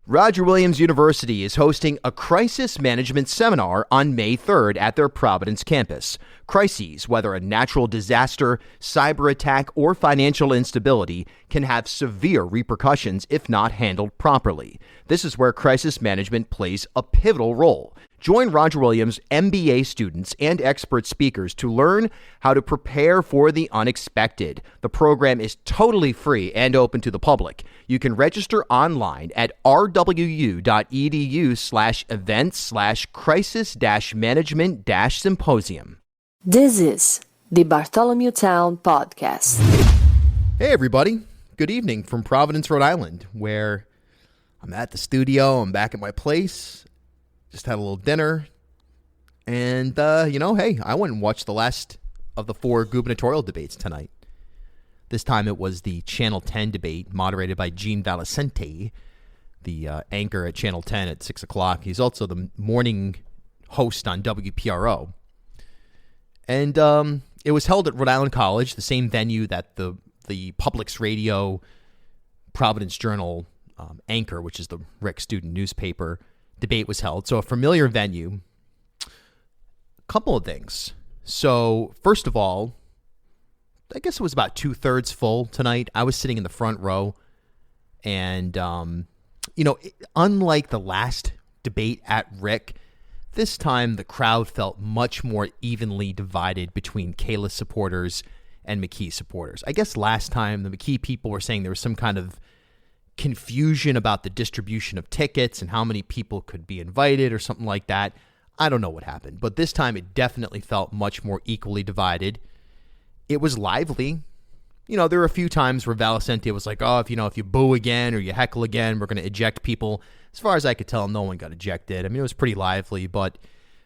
Roger Williams University is hosting a crisis management seminar on May 3rd at their Providence campus. Crises, whether a natural disaster, cyber attack, or financial instability, can have severe repercussions if not handled properly. This is where crisis management plays a pivotal role. Join Roger Williams MBA students and expert speakers to learn how to prepare for the unexpected. The program is totally free and open to the public. You can register online at rwu.edu/events/crisis-management-symposium. This is the Bartholomew Town Podcast. Hey everybody, good evening from Providence, Rhode Island, where I'm at the studio. I'm back at my place. Just had a little dinner, and, hey, I went and watched the last of the 4 gubernatorial debates tonight. This time it was the Channel 10 debate, moderated by Gene Valicente, the anchor at Channel 10 at 6 o'clock. He's also the morning host on WPRO. And it was held at Rhode Island College, the same venue that the Publix Radio Providence Journal anchor, which is the Rick student newspaper, debate was held. So a familiar venue. A couple of things. So first of all, I guess it was about 2/3 full tonight. I was sitting in the front row. And, unlike the last debate at Rick, this time the crowd felt much more evenly divided between Kalis supporters and McKee supporters. I guess last time the McKee people were saying there was some kind of confusion about the distribution of tickets and how many people could be invited or something like that. I don't know what happened, but this time it definitely felt much more equally divided. It was lively. There were a few times where Valicente was like, if you boo again or you heckle again, we're going to eject people. As far as I could tell, no one got ejected. I mean, it was pretty lively, but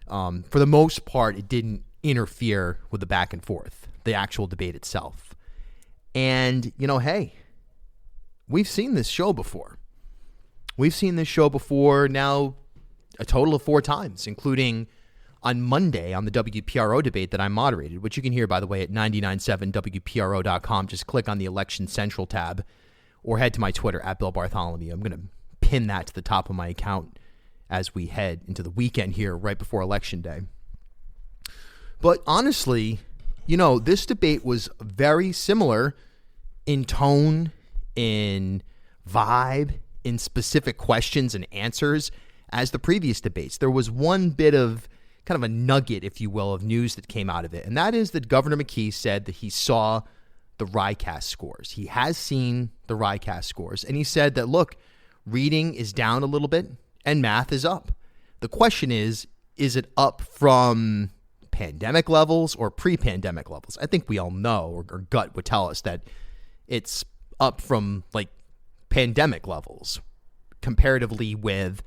for the most part, it didn't interfere with the back and forth, the actual debate itself. And, hey, we've seen this show before. We've seen this show before now a total of 4 times, including on Monday on the WPRO debate that I moderated, which you can hear, by the way, at 997wpro.com. Just click on the Election Central tab or head to my Twitter at Bill Bartholomew. I'm going to pin that to the top of my account as we head into the weekend here right before Election Day. But honestly, this debate was very similar in tone, in vibe, in specific questions and answers as the previous debates. There was one bit of kind of a nugget, if you will, of news that came out of it, and that is that Governor McKee said that he saw the RICAS scores. He has seen the RICAS scores, and he said that, look, reading is down a little bit and math is up. The question is it up from pandemic levels or pre-pandemic levels? I think we all know, or gut would tell us that it's up from pandemic levels comparatively with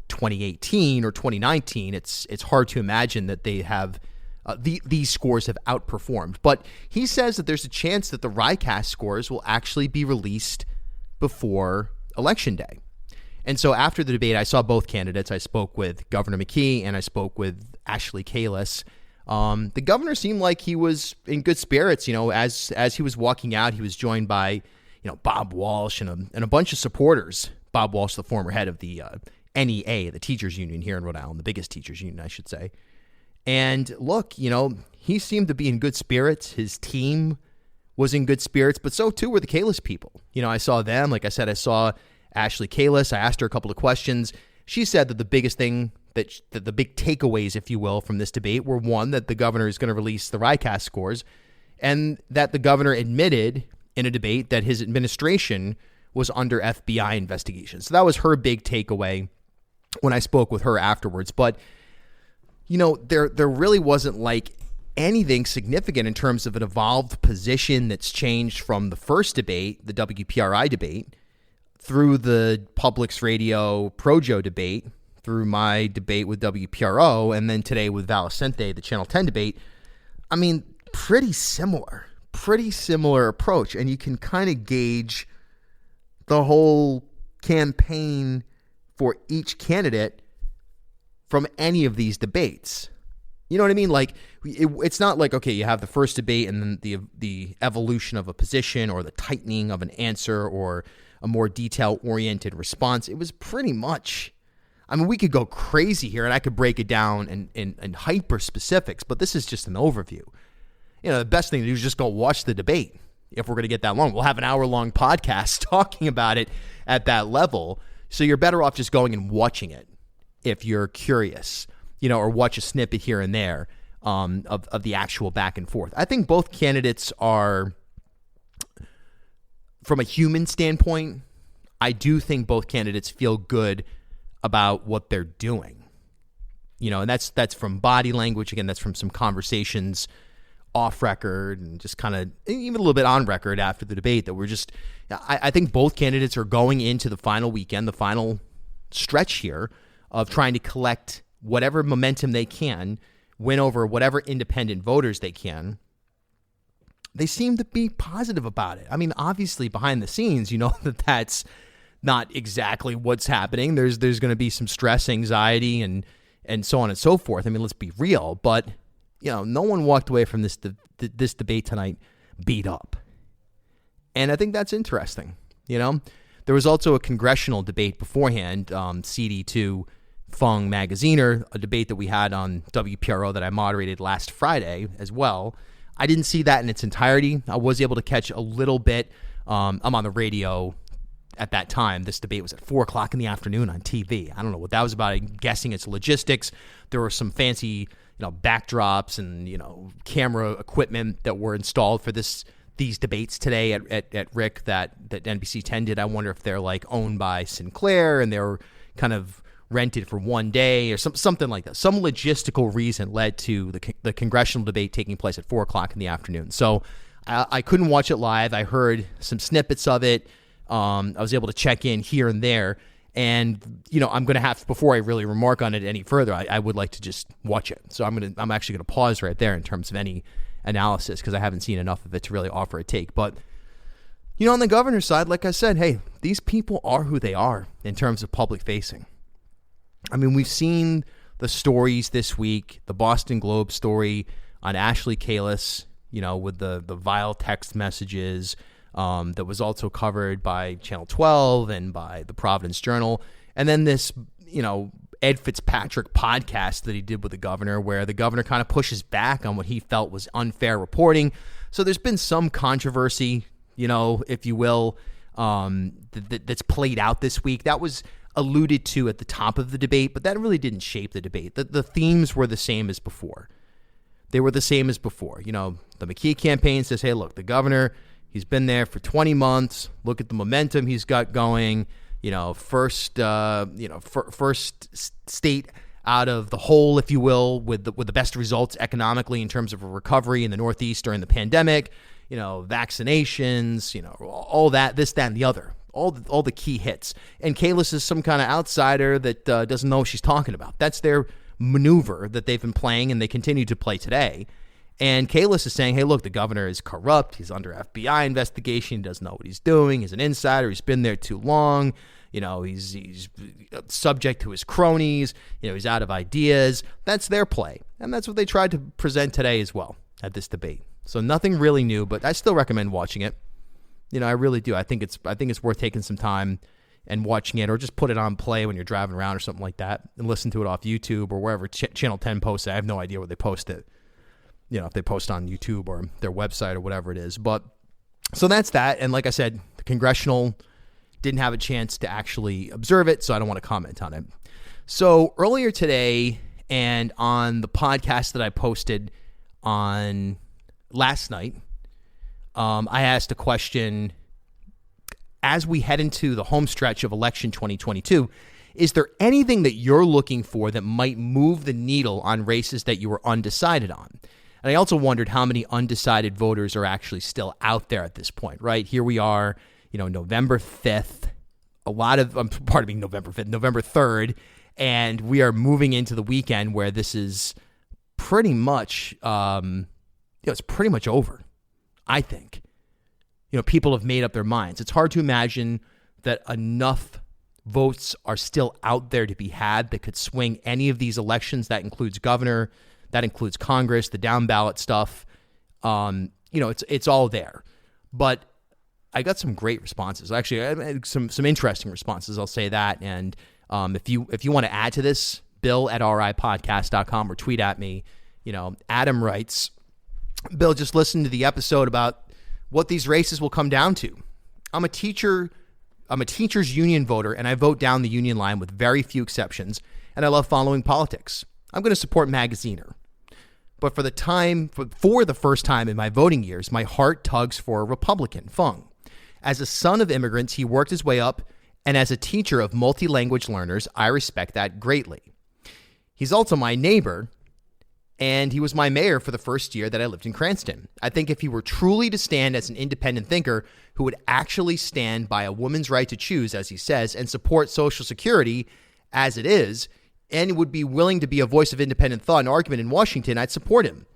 2018 or 2019. It's hard to imagine that they have these scores have outperformed. But he says that there's a chance that the RICAS scores will actually be released before Election Day. And so after the debate, I saw both candidates. I spoke with Governor McKee and I spoke with Ashley Kalis. The governor seemed like he was in good spirits. As he was walking out, he was joined by Bob Walsh and a bunch of supporters. Bob Walsh, the former head of the NEA, the teachers union here in Rhode Island, the biggest teachers union, I should say. And look, he seemed to be in good spirits. His team was in good spirits, but so too were the Kalis people. I saw them. Like I said, I saw Ashley Kalis. I asked her a couple of questions. She said that the biggest thing, that the big takeaways, if you will, from this debate were, one, that the governor is going to release the RICAS scores, and that the governor admitted in a debate that his administration was under FBI investigation. So that was her big takeaway when I spoke with her afterwards. But, there really wasn't anything significant in terms of an evolved position that's changed from the first debate, the WPRI debate, through the Publix Radio Projo debate, through my debate with WPRO, and then today with Valicente, the Channel 10 debate. I mean, pretty similar approach. And you can kind of gauge the whole campaign for each candidate from any of these debates. You know what I mean? It's not okay, you have the first debate and then the evolution of a position or the tightening of an answer or a more detail-oriented response. It was pretty much, I mean, we could go crazy here, and I could break it down in hyper-specifics, but this is just an overview. You know, the best thing to do is just go watch the debate if we're going to get that long. We'll have an hour-long podcast talking about it at that level, so you're better off just going and watching it if you're curious, you know, or watch a snippet here and there of the actual back and forth. I think both candidates are, from a human standpoint, I do think both candidates feel good about what they're doing. You know, and that's from body language. Again, that's from some conversations off record and just kind of even a little bit on record after the debate that we're just, I think both candidates are going into the final weekend, the final stretch here of trying to collect whatever momentum they can, win over whatever independent voters they can. They seem to be positive about it. I mean, obviously behind the scenes, you know that that's not exactly what's happening. There's going to be some stress, anxiety, and so on and so forth. I mean, let's be real. But, you know, no one walked away from this debate tonight beat up. And I think that's interesting. You know, there was also a congressional debate beforehand, CD2 Fung Magaziner, a debate that we had on WPRO that I moderated last Friday as well. I didn't see that in its entirety. I was able to catch a little bit. I'm on the radio at that time. This debate was at 4 o'clock in the afternoon on TV. I don't know what that was about. I'm guessing it's logistics. There were some fancy, you know, backdrops and, you know, camera equipment that were installed for these debates today at Rick that NBC 10 did. I wonder if they're like owned by Sinclair and they're kind of rented for one day or something like that. Some logistical reason led to the congressional debate taking place at 4 o'clock in the afternoon. So I couldn't watch it live. I heard some snippets of it. I was able to check in here and there. And, you know, I'm going to have, before I really remark on it any further, I would like to just watch it. So I'm actually going to pause right there in terms of any analysis because I haven't seen enough of it to really offer a take. But, you know, on the governor's side, like I said, hey, these people are who they are in terms of public facing. I mean, we've seen the stories this week, the Boston Globe story on Ashley Kalus, you know, with the vile text messages that was also covered by Channel 12 and by the Providence Journal. And then this, you know, Ed Fitzpatrick podcast that he did with the governor, where the governor kind of pushes back on what he felt was unfair reporting. So there's been some controversy, you know, if you will, that's played out this week. That was alluded to at the top of the debate, but that really didn't shape the debate. The themes were the same as before. They were the same as before. You know, the McKee campaign says, hey, look, the governor, he's been there for 20 months. Look at the momentum he's got going. You know, first state out of the hole, if you will, with the best results economically in terms of a recovery in the Northeast during the pandemic. You know, vaccinations, you know, all that, this, that, and the other. All the key hits. And Kalus is some kind of outsider that doesn't know what she's talking about. That's their maneuver that they've been playing and they continue to play today. And Kalus is saying, hey, look, the governor is corrupt. He's under FBI investigation. He doesn't know what he's doing. He's an insider. He's been there too long. You know, he's subject to his cronies. You know, he's out of ideas. That's their play. And that's what they tried to present today as well at this debate. So nothing really new, but I still recommend watching it. You know, I really do. I think it's worth taking some time and watching it, or just put it on play when you're driving around or something like that, and listen to it off YouTube or wherever Channel 10 posts it. I have no idea where they post it. You know, if they post on YouTube or their website or whatever it is. But so that's that. And like I said, the congressional didn't have a chance to actually observe it, so I don't want to comment on it. So earlier today, and on the podcast that I posted on last night, I asked a question, as we head into the home stretch of election 2022, is there anything that you're looking for that might move the needle on races that you were undecided on? And I also wondered how many undecided voters are actually still out there at this point, right? Here we are, you know, November 5th, November 5th, November 3rd, and we are moving into the weekend where this is pretty much, it's pretty much over. I think, you know, people have made up their minds. It's hard to imagine that enough votes are still out there to be had that could swing any of these elections. That includes governor, that includes Congress, the down ballot stuff. You know, it's all there. But I got some great responses. Actually, I had some interesting responses. I'll say that. And if you want to add to this, bill@ripodcast.com or tweet at me. Adam writes, Bill, just listened to the episode about what these races will come down to. I'm a teacher's union voter, and I vote down the union line with very few exceptions, and I love following politics. I'm going to support Magaziner. But for the first time in my voting years, my heart tugs for a Republican, Fung. As a son of immigrants, he worked his way up, and as a teacher of multi-language learners, I respect that greatly. He's also my neighbor, and he was my mayor for the first year that I lived in Cranston. I think if he were truly to stand as an independent thinker who would actually stand by a woman's right to choose, as he says, and support Social Security as it is, and would be willing to be a voice of independent thought and argument in Washington, I'd support him.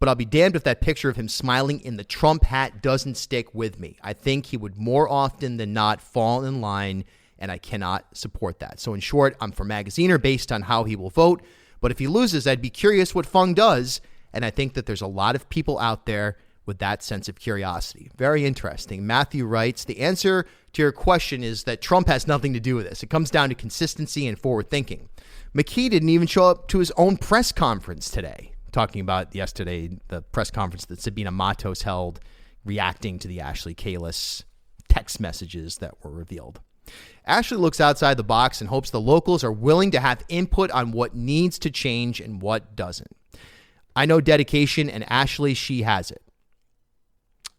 But I'll be damned if that picture of him smiling in the Trump hat doesn't stick with me. I think he would more often than not fall in line, and I cannot support that. So in short, I'm for Magaziner based on how he will vote. But if he loses, I'd be curious what Fung does. And I think that there's a lot of people out there with that sense of curiosity. Very interesting. Matthew writes, the answer to your question is that Trump has nothing to do with this. It comes down to consistency and forward thinking. McKee didn't even show up to his own press conference today, talking about yesterday, the press conference that Sabina Matos held, reacting to the Ashley Kalus text messages that were revealed. Ashley looks outside the box and hopes the locals are willing to have input on what needs to change and what doesn't. I know dedication, and Ashley, she has it.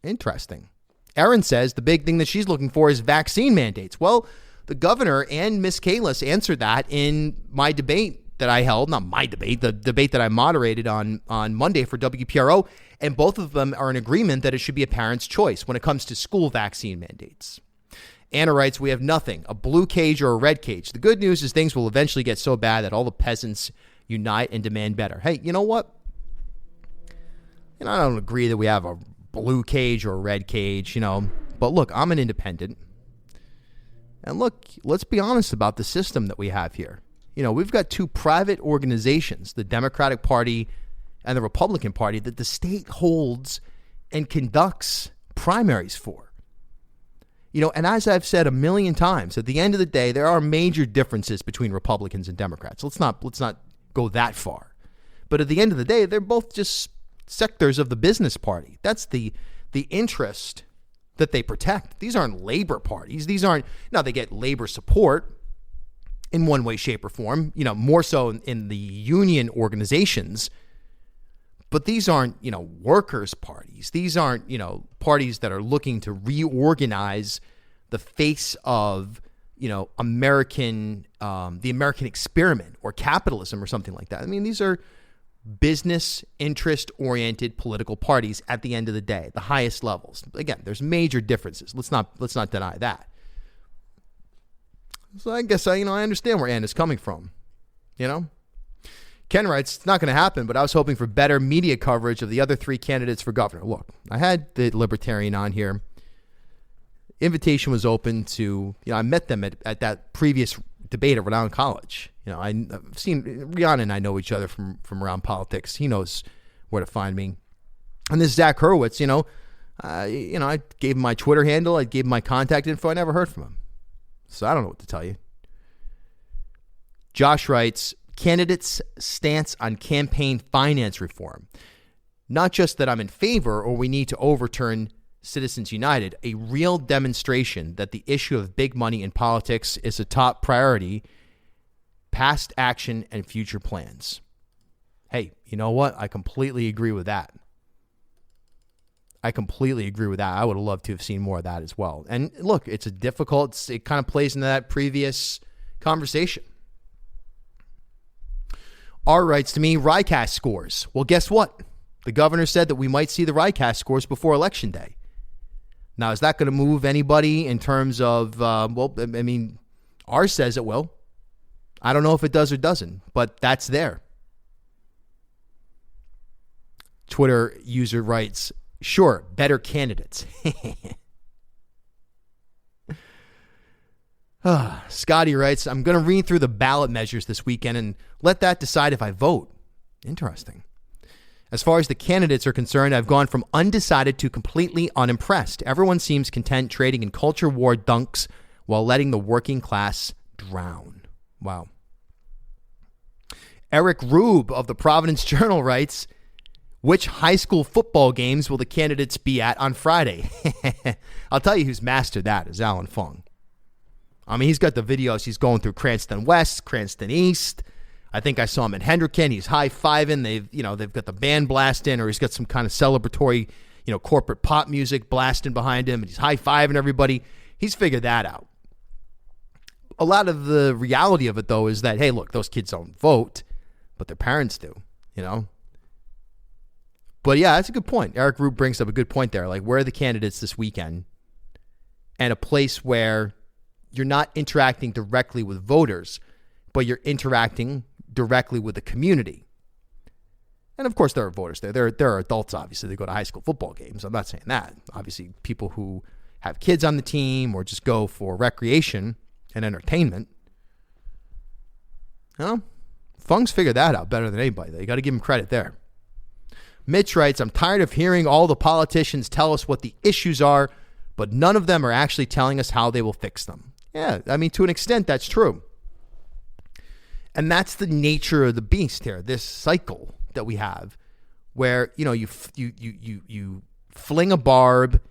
Interesting. Erin says the big thing that she's looking for is vaccine mandates. Well, the governor and Ms. Kalus answered that in my debate that I held, not my debate, the debate that I moderated on Monday for WPRO, and both of them are in agreement that it should be a parent's choice when it comes to school vaccine mandates. Anna writes, we have nothing, a blue cage or a red cage. The good news is things will eventually get so bad that all the peasants unite and demand better. Hey, you know what? I don't agree that we have a blue cage or a red cage, but look, I'm an independent. And look, let's be honest about the system that we have here. We've got two private organizations, the Democratic Party and the Republican Party, that the state holds and conducts primaries for. And as I've said a million times, at the end of the day, there are major differences between Republicans and Democrats. Let's not go that far. But at the end of the day, they're both just sectors of the business party. That's the interest that they protect. These aren't labor parties. Now they get labor support in one way, shape, or form, more so in the union organizations. But these aren't, workers' parties. These aren't, parties that are looking to reorganize the face of, American, the American experiment or capitalism or something like that. I mean, these are business interest-oriented political parties at the end of the day, the highest levels. Again, there's major differences. Let's not deny that. So I guess I understand where Anna's coming from, Ken writes, it's not going to happen, but I was hoping for better media coverage of the other three candidates for governor. Look, I had the Libertarian on here. Invitation was open to, I met them at that previous debate at Rhode Island College. I've seen Rihanna and I know each other from around politics. He knows where to find me. And this Zach Hurwitz, I gave him my Twitter handle. I gave him my contact info. I never heard from him. So I don't know what to tell you. Josh writes, candidates' stance on campaign finance reform. Not just that I'm in favor or we need to overturn Citizens United, a real demonstration that the issue of big money in politics is a top priority, past action and future plans. Hey, you know what? I completely agree with that. I would have loved to have seen more of that as well. And look, it kind of plays into that previous conversation. R writes to me, RICAST scores. Well, guess what? The governor said that we might see the RICAST scores before Election Day. Now, is that going to move anybody in terms of, R says it will. I don't know if it does or doesn't, but that's there. Twitter user writes, sure, better candidates. Scotty writes, I'm going to read through the ballot measures this weekend and let that decide if I vote. Interesting. As far as the candidates are concerned, I've gone from undecided to completely unimpressed. Everyone seems content trading in culture war dunks while letting the working class drown. Wow. Eric Rube of the Providence Journal writes, which high school football games will the candidates be at on Friday? I'll tell you who's mastered that is Alan Fung. I mean, he's got the videos. He's going through Cranston West, Cranston East. I think I saw him in Hendricken. He's high-fiving. They've got the band blasting, or he's got some kind of celebratory, corporate pop music blasting behind him, and he's high-fiving everybody. He's figured that out. A lot of the reality of it, though, is that, hey, look, those kids don't vote, but their parents do, But yeah, that's a good point. Eric Rube brings up a good point there. Like, where are the candidates this weekend? And a place where you're not interacting directly with voters, but you're interacting directly with the community. And of course, there are voters there. There are adults, obviously. They go to high school football games. I'm not saying that. Obviously, people who have kids on the team or just go for recreation and entertainment. Fung's figured that out better than anybody. You got to give him credit there. Mitch writes, I'm tired of hearing all the politicians tell us what the issues are, but none of them are actually telling us how they will fix them. Yeah, I mean, to an extent, that's true. And that's the nature of the beast here, this cycle that we have where, you fling a barb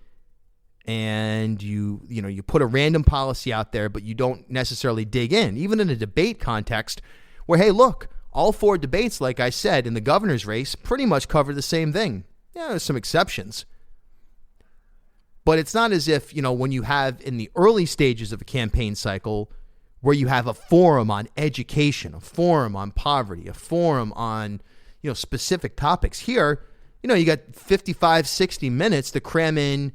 and you put a random policy out there, but you don't necessarily dig in, even in a debate context where, hey, look, all four debates, like I said, in the governor's race pretty much cover the same thing. Yeah, there's some exceptions. But it's not as if, when you have in the early stages of a campaign cycle where you have a forum on education, a forum on poverty, a forum on, specific topics. Here, you got 55, 60 minutes to cram in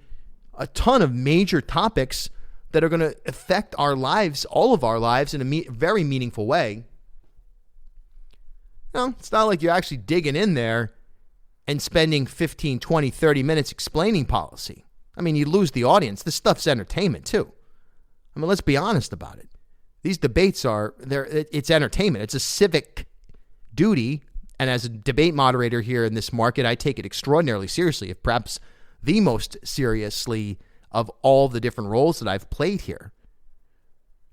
a ton of major topics that are going to affect our lives, all of our lives, in a very meaningful way. It's not like you're actually digging in there and spending 15, 20, 30 minutes explaining policy. I mean, you lose the audience. This stuff's entertainment, too. I mean, let's be honest about it. These debates it's entertainment. It's a civic duty. And as a debate moderator here in this market, I take it extraordinarily seriously, if perhaps the most seriously of all the different roles that I've played here.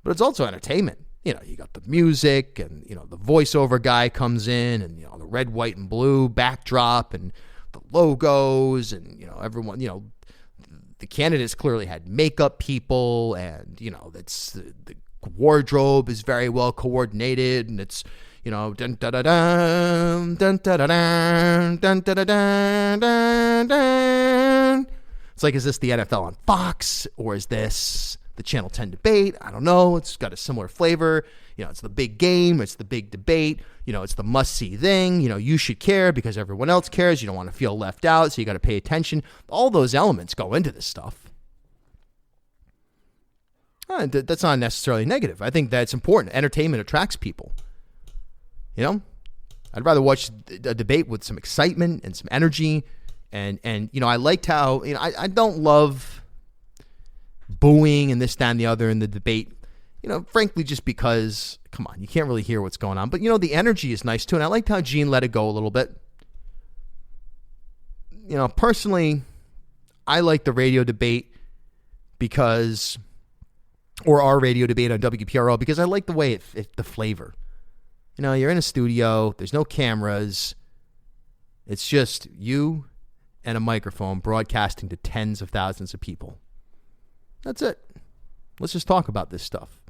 But it's also entertainment. You got the music and, the voiceover guy comes in and, the red, white, and blue backdrop and the logos and, everyone, the candidates clearly had makeup people and, that's the wardrobe is very well coordinated and it's, dun da da dun dun da da dun dun da da dun dun dun. It's like, is this the NFL on Fox or is this the Channel 10 debate? I don't know. It's got a similar flavor. It's the big game. It's the big debate. It's the must-see thing. You should care because everyone else cares. You don't want to feel left out, so you got to pay attention. All those elements go into this stuff. That's not necessarily negative. I think that's important. Entertainment attracts people. I'd rather watch a debate with some excitement and some energy. And I liked how, I don't love booing and this, that, and the other in the debate, frankly, just because, come on, you can't really hear what's going on. But, the energy is nice, too. And I liked how Gene let it go a little bit. Personally, I like the radio debate or our radio debate on WPRO, because I like the way the flavor. You're in a studio. There's no cameras. It's just you and a microphone broadcasting to tens of thousands of people. That's it. Let's just talk about this stuff.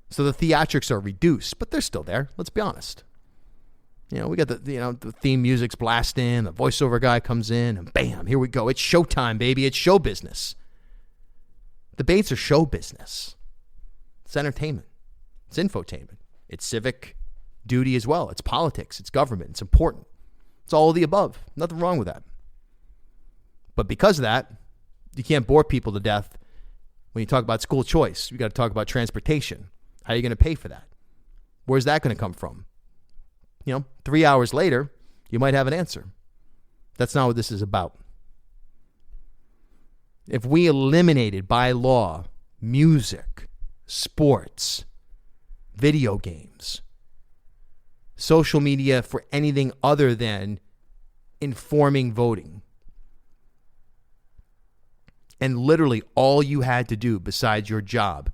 So the theatrics are reduced, but they're still there. Let's be honest. We got the theme music's blasting, the voiceover guy comes in, and bam, here we go. It's showtime, baby. It's show business. Debates are show business. It's entertainment. It's infotainment. It's civic duty as well. It's politics. It's government. It's important. It's all of the above. Nothing wrong with that. But because of that, you can't bore people to death when you talk about school choice. You got to talk about transportation. How are you going to pay for that? Where's that going to come from? 3 hours later, you might have an answer. That's not what this is about. If we eliminated by law music, sports, video games, social media for anything other than informing voting. And literally all you had to do besides your job,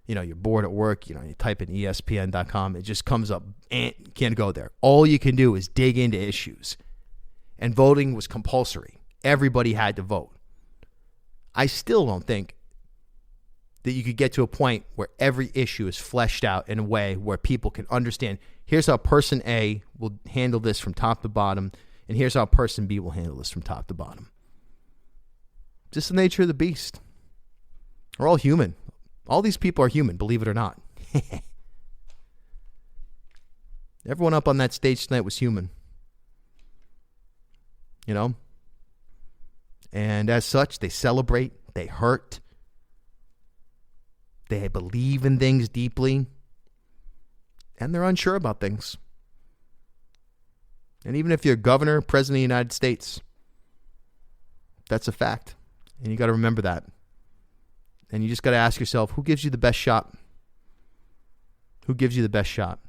you're bored at work, you type in ESPN.com, it just comes up, can't go there. All you can do is dig into issues. And voting was compulsory. Everybody had to vote. I still don't think that you could get to a point where every issue is fleshed out in a way where people can understand, here's how person A will handle this from top to bottom, and here's how person B will handle this from top to bottom. Just the nature of the beast. We're all human. All these people are human, believe it or not. Everyone up on that stage tonight was human. And as such, they celebrate, they hurt, they believe in things deeply, and they're unsure about things. And even if you're governor, president of the United States, that's a fact. And you got to remember that. And you just got to ask yourself, who gives you the best shot? Who gives you the best shot?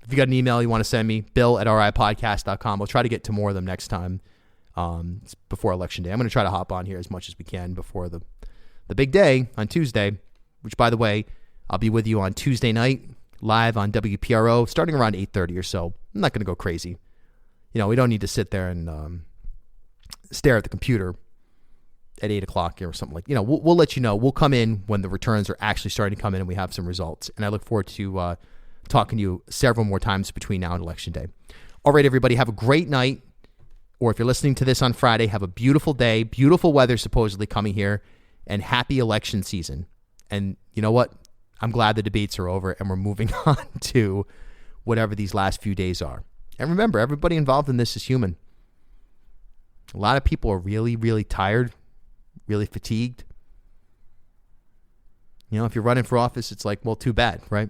If you got an email you want to send me, bill@ripodcast.com. I'll try to get to more of them next time before Election Day. I'm going to try to hop on here as much as we can before the big day on Tuesday, which, by the way, I'll be with you on Tuesday night, live on WPRO, starting around 8:30 or so. I'm not going to go crazy. We don't need to sit there and stare at the computer at 8 o'clock or something we'll let you know. We'll come in when the returns are actually starting to come in and we have some results. And I look forward to talking to you several more times between now and Election Day. All right, everybody, have a great night. Or if you're listening to this on Friday, have a beautiful day, beautiful weather supposedly coming here, and happy election season. And you know what? I'm glad the debates are over and we're moving on to whatever these last few days are. And remember, everybody involved in this is human. A lot of people are really, really tired, really fatigued. If you're running for office, it's like, well, too bad, right?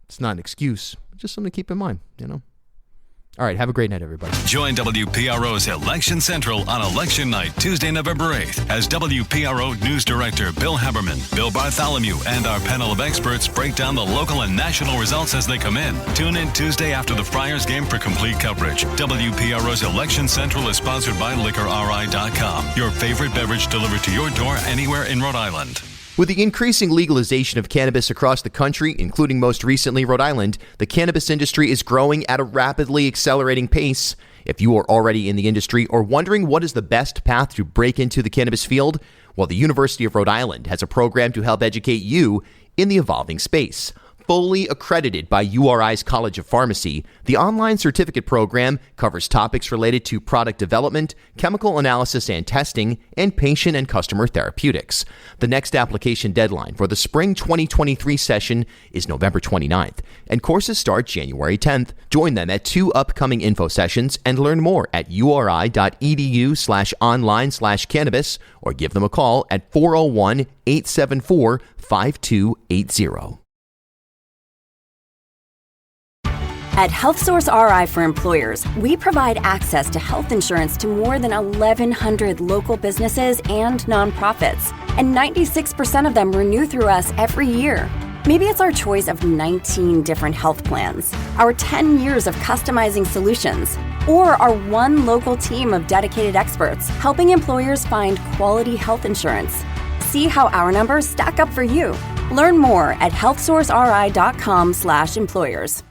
It's not an excuse, just something to keep in mind, All right, have a great night, everybody. Join WPRO's Election Central on Election Night, Tuesday, November 8th, as WPRO News Director Bill Haberman, Bill Bartholomew, and our panel of experts break down the local and national results as they come in. Tune in Tuesday after the Friars game for complete coverage. WPRO's Election Central is sponsored by LiquorRI.com, your favorite beverage delivered to your door anywhere in Rhode Island. With the increasing legalization of cannabis across the country, including most recently Rhode Island, the cannabis industry is growing at a rapidly accelerating pace. If you are already in the industry or wondering what is the best path to break into the cannabis field, well, the University of Rhode Island has a program to help educate you in the evolving space. Fully accredited by URI's College of Pharmacy, the online certificate program covers topics related to product development, chemical analysis and testing, and patient and customer therapeutics. The next application deadline for the spring 2023 session is November 29th, and courses start January 10th. Join them at 2 upcoming info sessions and learn more at uri.edu/online/cannabis or give them a call at 401-874-5280. At HealthSource RI for Employers, we provide access to health insurance to more than 1,100 local businesses and nonprofits, and 96% of them renew through us every year. Maybe it's our choice of 19 different health plans, our 10 years of customizing solutions, or our one local team of dedicated experts helping employers find quality health insurance. See how our numbers stack up for you. Learn more at healthsourceri.com/employers.